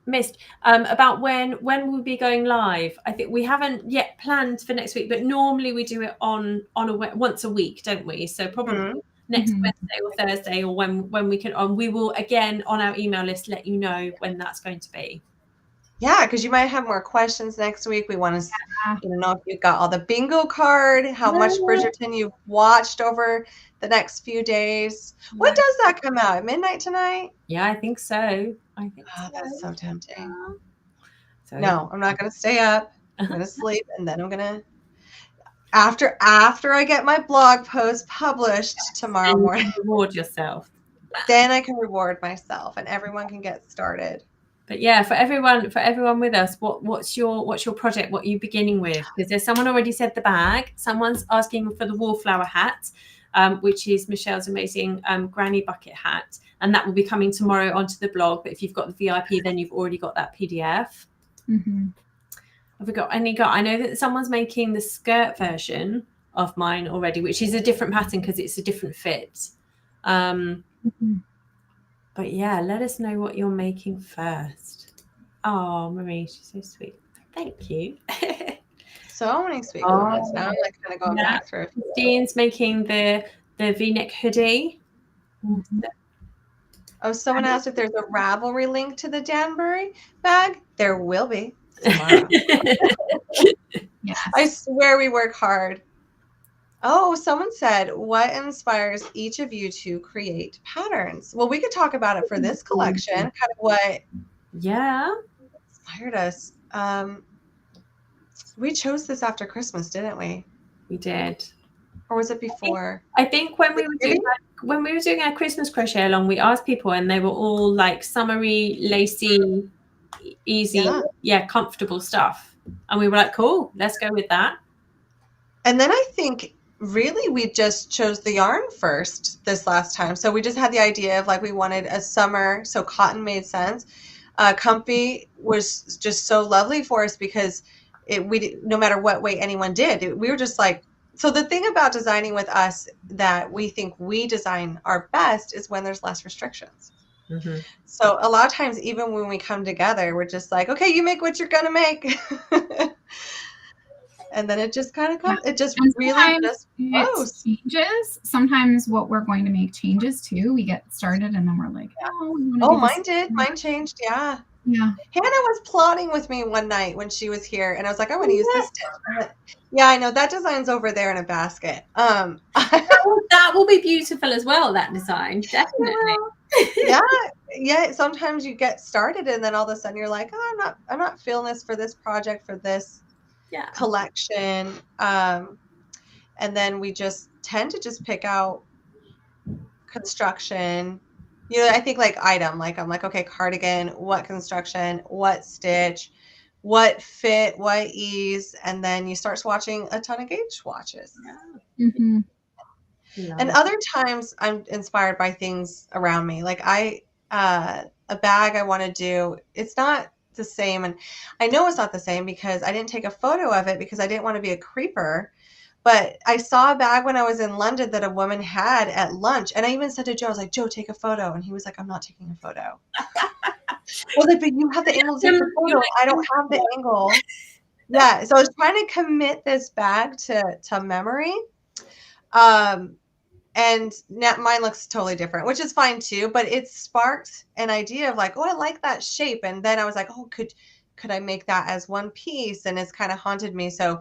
Speaker 2: missed about when we'll be going live. I think we haven't yet planned for next week, but normally we do it on once a week, don't we? So probably next Wednesday or Thursday, or when we can on. We will again on our email list let you know when that's going to be.
Speaker 1: Yeah, because you might have more questions next week. We want to know if you've got all the bingo card, how much Bridgerton you've watched over the next few days. When does that come out? At midnight tonight?
Speaker 2: Yeah, I think so.
Speaker 1: That's so tempting. No, I'm not going to stay up. I'm going to sleep, and then I'm going to, after I get my blog post published tomorrow morning,
Speaker 2: reward yourself.
Speaker 1: Then I can reward myself, and everyone can get started.
Speaker 2: But yeah, for everyone with us, what's your project? What are you beginning with? Because there's someone already said the bag. Someone's asking for the wallflower hat, which is Michelle's amazing granny bucket hat, and that will be coming tomorrow onto the blog. But if you've got the VIP, then you've already got that PDF.
Speaker 3: Mm-hmm.
Speaker 2: Have we got any? I know that someone's making the skirt version of mine already, which is a different pattern because it's a different fit. But yeah, let us know what you're making first. Oh, Marie, she's so sweet. Thank you.
Speaker 1: So many sweet comments. Now I'm kind of going back through.
Speaker 2: Christine's making the V-neck hoodie.
Speaker 1: Oh, someone asked if there's a Ravelry link to the Danbury bag. There will be tomorrow.
Speaker 3: Yes.
Speaker 1: I swear we work hard. Oh, someone said, what inspires each of you to create patterns? Well, we could talk about it for this collection, kind of what inspired us. We chose this after Christmas, didn't we?
Speaker 2: We did.
Speaker 1: Or was it before?
Speaker 2: I think when we were doing our Christmas crochet along, we asked people and they were all like summery, lacy, easy, comfortable stuff. And we were like, cool, let's go with that.
Speaker 1: And then I think really we just chose the yarn first this last time. So we just had the idea of like we wanted a summer, so cotton made sense. Comfy was just so lovely for us because no matter what way anyone did, we were just like, so the thing about designing with us that we think we design our best is when there's less restrictions.
Speaker 2: Mm-hmm.
Speaker 1: So a lot of times, even when we come together, we're just like, okay, you make what you're going to make. And then it just kind of comes, it just really just flows.
Speaker 3: Changes. Sometimes what we're going to make changes too. We get started and then we're like,
Speaker 1: Mine did. Mine changed. Yeah.
Speaker 3: Yeah.
Speaker 1: Hannah was plotting with me one night when she was here and I was like, I want to use this stitch. Yeah, I know that design's over there in a basket.
Speaker 2: That will be beautiful as well, that design. Definitely.
Speaker 1: Yeah. Sometimes you get started and then all of a sudden you're like, oh, I'm not feeling this for this project, for this collection. And then we just tend to just pick out construction. I think like item, like I'm like, okay, cardigan, what construction, what stitch, what fit, what ease, and then you start swatching a ton of gauge swatches.
Speaker 3: Yeah. Mm-hmm.
Speaker 1: And other times I'm inspired by things around me. Like a bag I want to do, it's not the same. And I know it's not the same because I didn't take a photo of it because I didn't want to be a creeper. But I saw a bag when I was in London that a woman had at lunch. And I even said to Joe, I was like, Joe, take a photo. And he was like, I'm not taking a photo. I was like, but you have the angle to take the photo. I don't have the angle. Yeah. So I was trying to commit this bag to memory. And now mine looks totally different, which is fine too. But it sparked an idea of like, oh, I like that shape. And then I was like, oh, could I make that as one piece? And it's kind of haunted me. So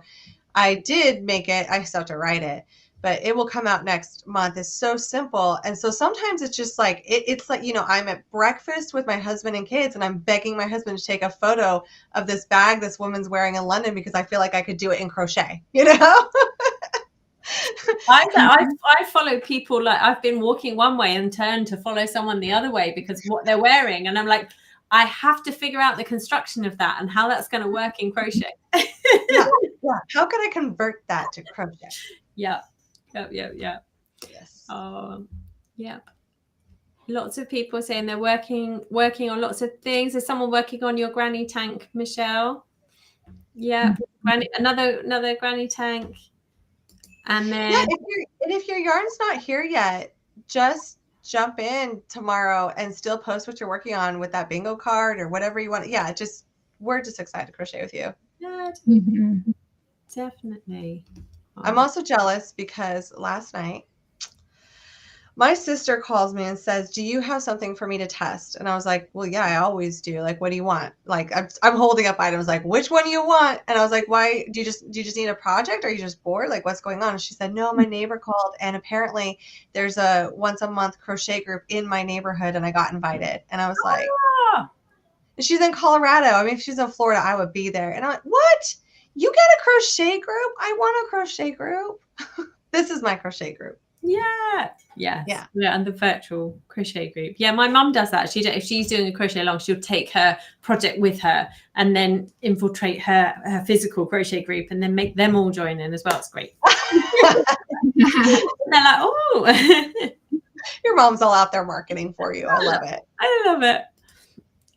Speaker 1: I did make it. I still have to write it, but it will come out next month. It's so simple. And so sometimes it's just like, it's like, I'm at breakfast with my husband and kids and I'm begging my husband to take a photo of this bag this woman's wearing in London because I feel like I could do it in crochet,
Speaker 2: I follow people, like I've been walking one way and turned to follow someone the other way because what they're wearing. And I'm like, I have to figure out the construction of that and how that's going to work in crochet.
Speaker 1: Yeah. How can I convert that to crochet?
Speaker 2: Yep.
Speaker 1: Yes.
Speaker 2: Yep. Lots of people saying they're working on lots of things. Is someone working on your granny tank, Michelle? Yeah. Another granny tank. And then
Speaker 1: if your yarn's not here yet, just jump in tomorrow and still post what you're working on with that bingo card or whatever you want. Yeah, we're just excited to crochet with you.
Speaker 2: Yeah, definitely.
Speaker 1: I'm also jealous because last night my sister calls me and says, do you have something for me to test? And I was like, well, yeah, I always do. Like, what do you want? Like, I'm holding up items like, which one do you want? And I was like, why? Do you just need a project? Are you just bored? Like, what's going on? And she said, no, my neighbor called. And apparently there's a once a month crochet group in my neighborhood. And I got invited. And I was like, she's in Colorado. I mean, if she's in Florida, I would be there. And I'm like, what? You get a crochet group? I want a crochet group. This is my crochet group.
Speaker 2: Yeah, and the virtual crochet group. Yeah, my mum does that. If she's doing a crochet along, she'll take her project with her and then infiltrate her physical crochet group and then make them all join in as well. It's great. They're like, oh,
Speaker 1: your mom's all out there marketing for you. I love it.
Speaker 2: I love it.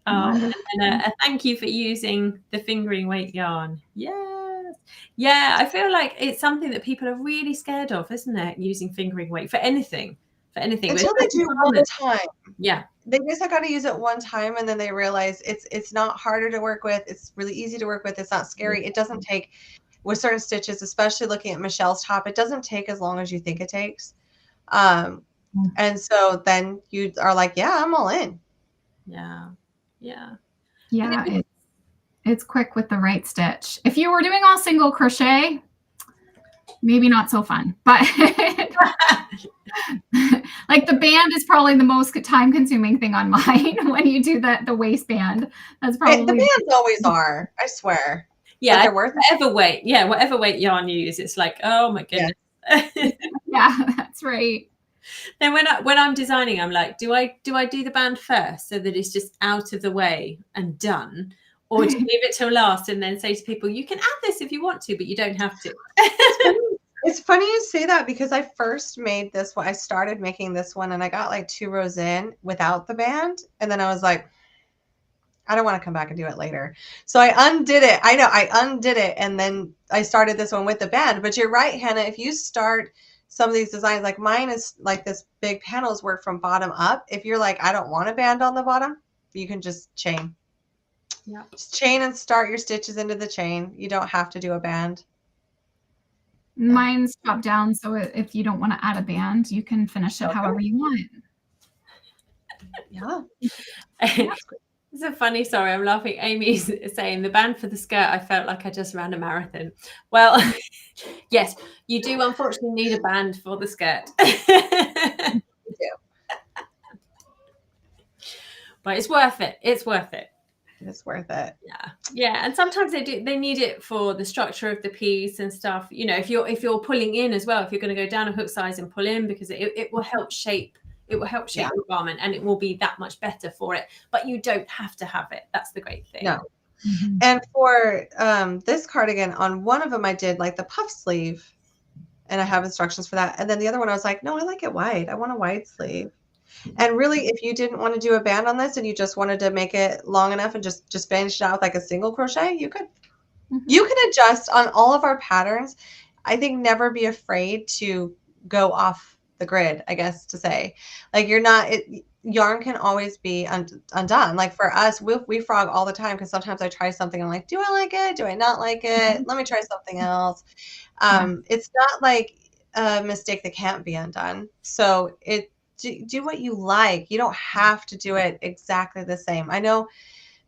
Speaker 2: And a thank you for using the fingering weight yarn. Yes. Yeah, I feel like it's something that people are really scared of, isn't it? Using fingering weight for anything.
Speaker 1: Until they do all the time.
Speaker 2: Yeah.
Speaker 1: They just got to use it one time and then they realize it's not harder to work with. It's really easy to work with. It's not scary. It doesn't take, with certain stitches, especially looking at Michelle's top, it doesn't take as long as you think it takes. And so then you are like, yeah, I'm all in.
Speaker 3: Yeah. It's quick with the right stitch. If you were doing all single crochet, maybe not so fun, but like the band is probably the most time consuming thing on mine when you do the waistband. That's probably
Speaker 1: The bands always are, I swear.
Speaker 2: Yeah,
Speaker 1: but they're worth it.
Speaker 2: Whatever weight yarn you use, it's like, oh my goodness.
Speaker 3: Yeah, that's right.
Speaker 2: Then when I'm designing, I'm like, do I do the band first so that it's just out of the way and done, or do you leave it till last and then say to people, you can add this if you want to, but you don't have to?
Speaker 1: It's funny you say that, because I first made this one. I started making this one and I got like 2 rows in without the band, and then I was like, I don't want to come back and do it later. So I undid it. I know, I undid it, and then I started this one with the band. But you're right, Hannah. If you start some of these designs, like mine is like this big panels work from bottom up. If you're like, I don't want a band on the bottom, you can just chain.
Speaker 2: Yeah.
Speaker 1: Just chain and start your stitches into the chain. You don't have to do a band.
Speaker 3: Mine's top down, so if you don't want to add a band, you can finish it however you want.
Speaker 1: Yeah.
Speaker 2: It's a funny story. I'm laughing. Amy's saying the band for the skirt, I felt like I just ran a marathon. Well, yes, you do unfortunately need a band for the skirt.
Speaker 1: You do.
Speaker 2: But it's worth it. It's worth it.
Speaker 1: It's worth it.
Speaker 2: Yeah. And sometimes they need it for the structure of the piece and stuff. You know, if you're pulling in as well, if you're going to go down a hook size and pull in, because it will help shape. It will help shape your garment, and it will be that much better for it. But you don't have to have it. That's the great thing.
Speaker 1: No. And for this cardigan, on one of them I did like the puff sleeve, and I have instructions for that. And then the other one I was like, no, I like it wide. I want a wide sleeve. And really, if you didn't want to do a band on this and you just wanted to make it long enough and just finish it out with like a single crochet, you could. You can adjust on all of our patterns. I think never be afraid to go off the grid, I guess to say. Like yarn can always be undone. Like for us, we frog all the time, because sometimes I try something and I'm like, do I like it? Do I not like it? Let me try something else. It's not like a mistake that can't be undone. So do what you like. You don't have to do it exactly the same. I know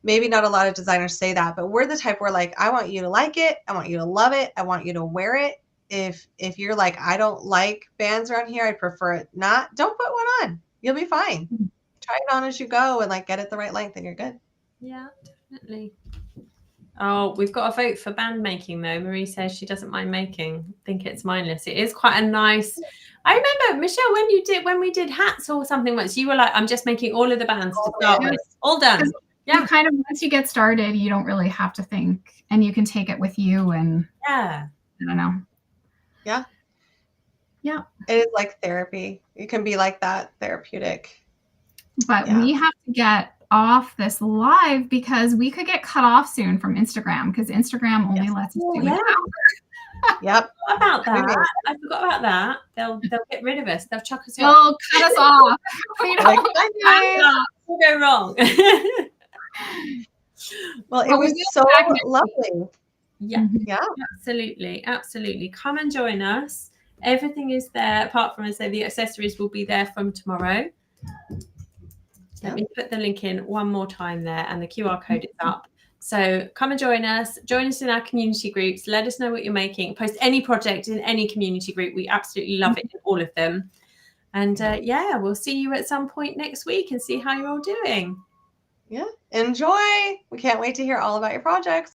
Speaker 1: maybe not a lot of designers say that, but we're the type where like, I want you to like it. I want you to love it. I want you to wear it. If you're like, I don't like bands around here, I prefer it not, don't put one on. You'll be fine. Try it on as you go and like get it the right length, and you're good.
Speaker 2: Yeah, definitely. Oh, we've got a vote for band making though. Marie says she doesn't mind making. I think it's mindless. It is quite a nice. I remember, Michelle, when we did hats or something once, you were like, I'm just making all of the bands to start with. All done.
Speaker 3: Yeah. You kind of, once you get started, you don't really have to think, and you can take it with you, and I don't know. Yeah.
Speaker 1: It is like therapy. It can be like that, therapeutic.
Speaker 3: But we have to get off this live because we could get cut off soon from Instagram, because Instagram only lets us do an hour.
Speaker 1: Yep.
Speaker 2: I forgot about that. They'll get rid of us. They'll chuck us
Speaker 3: They'll
Speaker 2: off.
Speaker 3: cut us off. We don't
Speaker 2: We'll go wrong.
Speaker 1: Well, it was so lovely.
Speaker 2: Yeah. Absolutely. Come and join us. Everything is there, apart from, as I say, the accessories will be there from tomorrow. Let me put the link in one more time there, and the QR code is up. So come and join us in our community groups. Let us know what you're making. Post any project in any community group. We absolutely love it in all of them. And we'll see you at some point next week and see how you're all doing.
Speaker 1: Yeah. Enjoy. We can't wait to hear all about your projects.